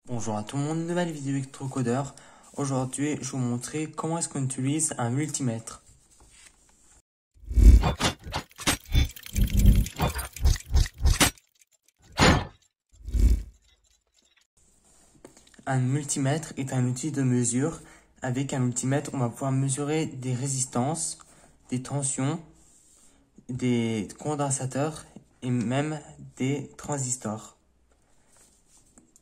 Bonjour à tout le monde, nouvelle vidéo électrocodeur. Aujourd'hui, je vais vous montrer comment est-ce qu'on utilise un multimètre. Un multimètre est un outil de mesure. Avec un multimètre, on va pouvoir mesurer des résistances, des tensions, des condensateurs et même des transistors.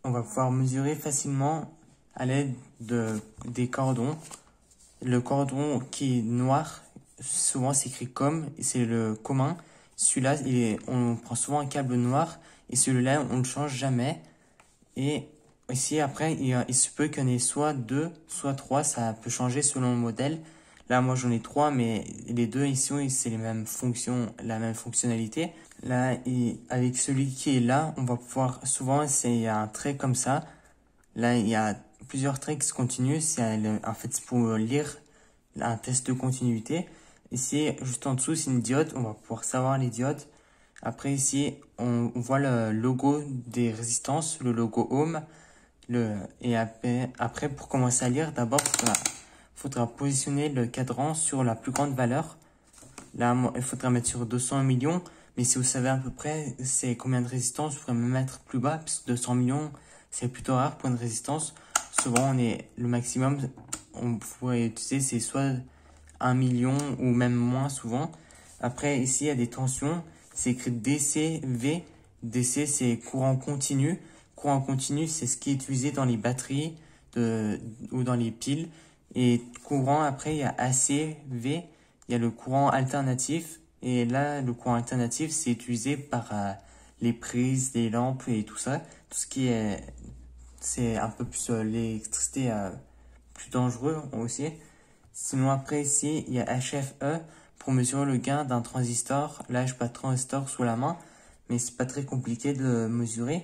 On va pouvoir mesurer facilement à l'aide des cordons. Le cordon qui est noir, souvent c'est écrit comme, c'est le commun. Celui-là, on prend souvent un câble noir et celui-là, on ne change jamais. Et ici, après, il se peut qu'il y en ait soit deux, soit trois, ça peut changer selon le modèle. Là, moi, j'en ai trois, mais les deux ici, c'est les mêmes fonctions, la même fonctionnalité. Là, avec celui qui est là, on va pouvoir, souvent, il y a un trait comme ça. Là, il y a plusieurs traits qui se continuent. En fait, c'est pour lire un test de continuité. Ici, juste en dessous, c'est une diode. On va pouvoir savoir les diodes. Après, ici, on voit le logo des résistances, le logo ohm. Et après, pour commencer à lire, d'abord, faudra positionner le cadran sur la plus grande valeur. Là, il faudra mettre sur 200 millions. Mais si vous savez à peu près c'est combien de résistance, vous pourrez me mettre plus bas, parce que 200 millions, c'est plutôt rare pour une résistance. Souvent, le maximum, on pourrait utiliser, c'est soit 1 million ou même moins souvent. Après, ici, il y a des tensions. C'est écrit DC-V. DC, c'est courant continu. Courant continu, c'est ce qui est utilisé dans les batteries ou dans les piles. Et courant, après, il y a AC-V. Il y a le courant alternatif. Et là, le courant alternatif, c'est utilisé par les prises, les lampes et tout ça. Tout ce qui est... C'est un peu plus l'électricité plus dangereux aussi. Sinon, après, ici, il y a HFE pour mesurer le gain d'un transistor. Là, je n'ai pas de transistor sous la main, mais c'est pas très compliqué de le mesurer.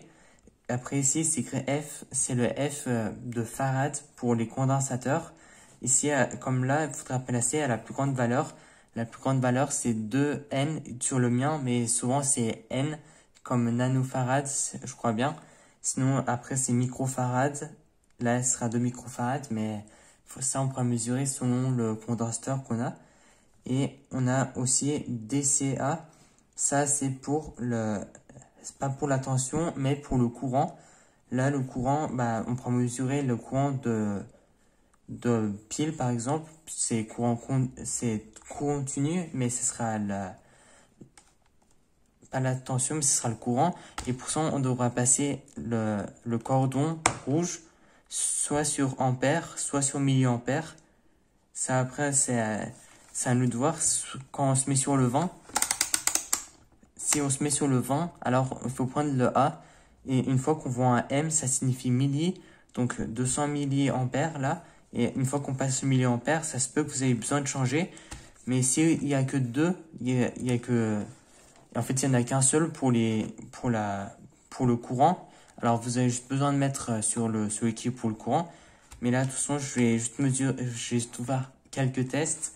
Après, ici, c'est écrit F, c'est le F de farad pour les condensateurs. Ici, comme là, il faudra placer à la plus grande valeur. La plus grande valeur, c'est 2N sur le mien, mais souvent, c'est N comme nanofarad, je crois bien. Sinon, après, c'est microfarad. Là, ce sera 2 microfarad, mais ça, on pourra mesurer selon le condensateur qu'on a. Et on a aussi DCA. Ça, c'est pas pour la tension, mais pour le courant. Là, le courant, on pourra mesurer le courant de pile, par exemple. C'est continu, mais ce sera pas la tension, mais ce sera le courant. Et pour ça, on devra passer le cordon rouge soit sur ampères, soit sur milliampères. Ça, après, c'est à nous de voir quand on se met sur le vent. Si on se met sur le vent, alors il faut prendre le A. Et une fois qu'on voit un M, ça signifie milli. Donc 200 milliampères là. Et une fois qu'on passe le milliampère, ça se peut que vous ayez besoin de changer. Mais s'il n'y a que deux, en fait, il n'y en a qu'un seul pour le courant. Alors, vous avez juste besoin de mettre sur celui qui est pour le courant. Mais là, de toute façon, je vais juste voir quelques tests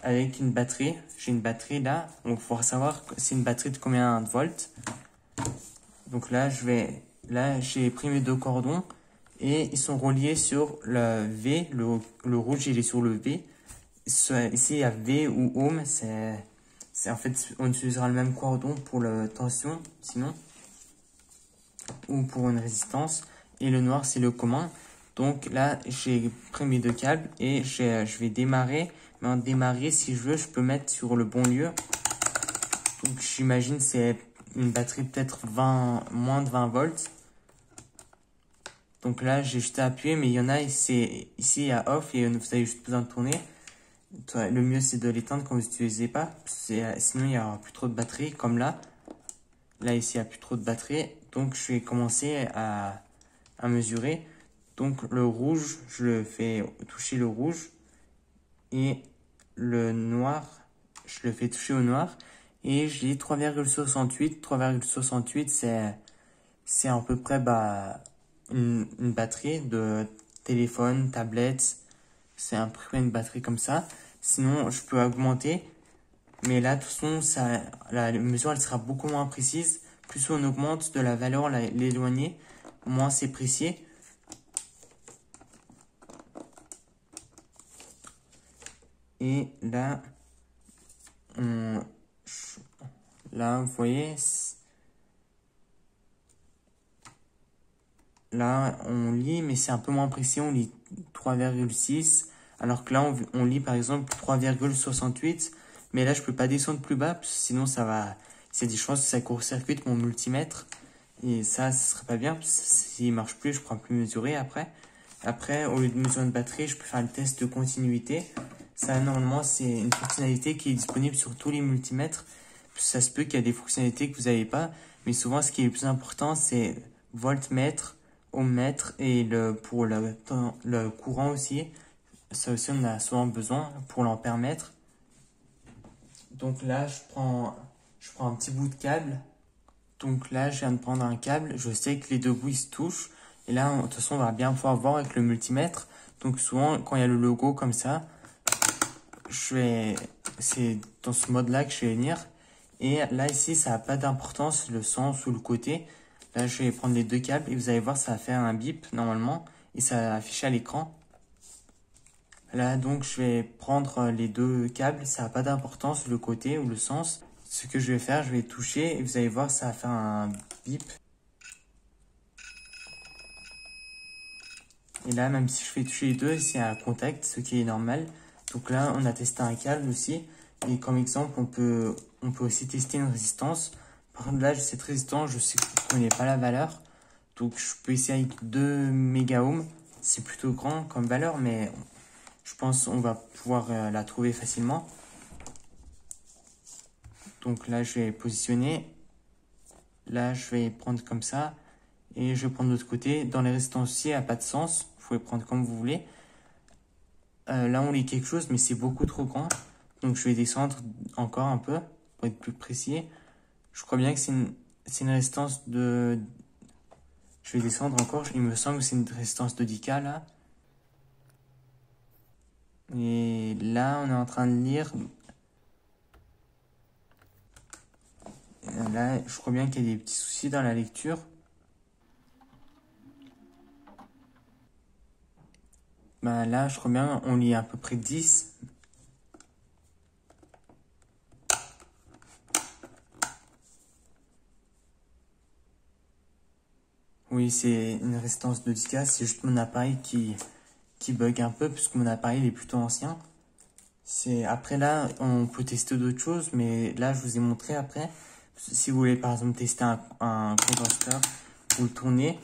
avec une batterie. J'ai une batterie là. Donc, il faudra savoir c'est une batterie de combien de volts. Donc là, j'ai pris mes deux cordons et ils sont reliés sur le V. Le rouge, il est sur le V. Ici, il y a V ou ohm. En fait, on utilisera le même cordon pour la tension, sinon, ou pour une résistance. Et le noir, c'est le commun. Donc là, j'ai pris mes deux câbles et je vais démarrer. Mais en démarrer, si je veux, je peux mettre sur le bon lieu. Donc j'imagine c'est une batterie peut-être moins de 20 volts. Donc là, j'ai juste à appuyer, mais il y en a, ici il y a off et vous avez juste besoin de tourner. Le mieux, c'est de l'éteindre quand vous n'utilisez pas. Sinon, il n'y aura plus trop de batterie, comme là. Là, ici, il n'y a plus trop de batterie. Donc, je vais commencer à mesurer. Donc, le rouge, je le fais toucher le rouge. Et le noir, je le fais toucher au noir. Et j'ai 3,68. 3,68, c'est à peu près une batterie de téléphone, tablette. C'est à peu près une batterie comme ça. Sinon, je peux augmenter. Mais là, de toute façon, la mesure, elle sera beaucoup moins précise. Plus on augmente de la valeur, l'éloigner, moins c'est précis. Et là, vous voyez, là, on lit, mais c'est un peu moins précis. On lit 3,6. Alors que là, on lit par exemple 3,68. Mais là, je peux pas descendre plus bas, parce que sinon, c'est des chances que ça court-circuite mon multimètre. Et ça serait pas bien, parce que s'il marche plus, je pourrais plus mesurer après. Après, au lieu de mesurer une batterie, je peux faire le test de continuité. Ça, normalement, c'est une fonctionnalité qui est disponible sur tous les multimètres. Ça se peut qu'il y a des fonctionnalités que vous n'avez pas, mais souvent, ce qui est le plus important, c'est voltmètre, ohmmètre et pour le courant aussi. Ça aussi, on a souvent besoin pour l'ampère-mètre. Donc là, je prends un petit bout de câble. Donc là, je viens de prendre un câble. Je sais que les deux bouts, ils se touchent. Et là, de toute façon, on va bien pouvoir voir avec le multimètre. Donc souvent, quand il y a le logo comme ça, c'est dans ce mode-là que je vais venir. Et là, ici, ça n'a pas d'importance, le sens ou le côté. Là, je vais prendre les deux câbles et vous allez voir, ça va faire un bip normalement. Et ça va afficher à l'écran. Là, donc, je vais prendre les deux câbles. Ça n'a pas d'importance, le côté ou le sens. Ce que je vais faire, je vais toucher et vous allez voir, ça va faire un bip. Et là, même si je fais toucher les deux, c'est un contact, ce qui est normal. Donc là, on a testé un câble aussi. Et comme exemple, on peut aussi tester une résistance. Par contre, là, cette résistance, je sais que je ne connais pas la valeur. Donc, je peux essayer avec 2 mégaohms. C'est plutôt grand comme valeur, mais je pense qu'on va pouvoir la trouver facilement. Donc là, je vais positionner. Là, je vais prendre comme ça. Et je vais prendre de l'autre côté. Dans les résistances aussi, il n'y a pas de sens. Vous pouvez prendre comme vous voulez. Là, on lit quelque chose, mais c'est beaucoup trop grand. Donc, je vais descendre encore un peu pour être plus précis. Je crois bien que c'est une résistance de... Je vais descendre encore. Il me semble que c'est une résistance de 10K, là. Et là, on est en train de lire... Là, je crois bien qu'il y a des petits soucis dans la lecture. Ben là, je crois bien, on lit à peu près 10. Oui, c'est une résistance de 10K. C'est juste mon appareil qui bug un peu, puisque mon appareil est plutôt ancien. Après là, on peut tester d'autres choses, mais là, je vous ai montré après. Si vous voulez, par exemple, tester un condensateur, vous le tournez.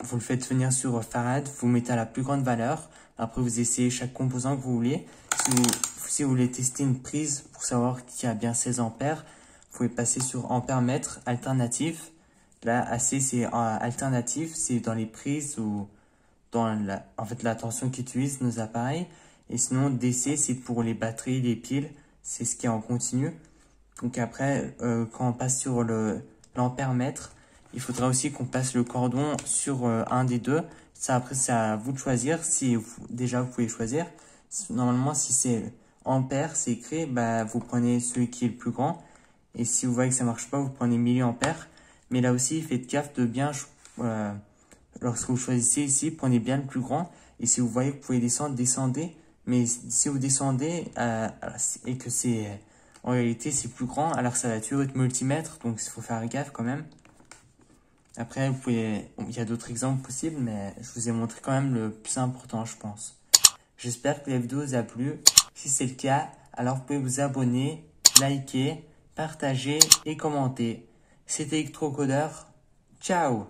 Vous le faites venir sur Farad, vous mettez à la plus grande valeur. Après, vous essayez chaque composant que vous voulez. Si vous voulez tester une prise pour savoir qu'il y a bien 16 ampères, vous pouvez passer sur ampère-mètre alternatif. Là, AC, c'est alternatif, c'est dans les prises ou dans en fait, la tension qu'utilisent nos appareils. Et sinon, DC, c'est pour les batteries, les piles. C'est ce qui est en continu. Donc après, quand on passe sur l'ampère-mètre, il faudra aussi qu'on passe le cordon sur un des deux. Ça, après, c'est à vous de choisir. Déjà, vous pouvez choisir. Normalement, si c'est ampère, c'est écrit, bah, vous prenez celui qui est le plus grand. Et si vous voyez que ça marche pas, vous prenez milliampères. Mais là aussi, faites gaffe de bien, lorsque vous choisissez ici, prenez bien le plus grand. Et si vous voyez que vous pouvez descendre, descendez. Mais si vous descendez et que en réalité c'est plus grand, alors ça va tuer votre multimètre. Donc il faut faire gaffe quand même. Après, il y a d'autres exemples possibles, mais je vous ai montré quand même le plus important, je pense. J'espère que la vidéo vous a plu. Si c'est le cas, alors vous pouvez vous abonner, liker, partager et commenter. C'était Electrocodeur. Ciao!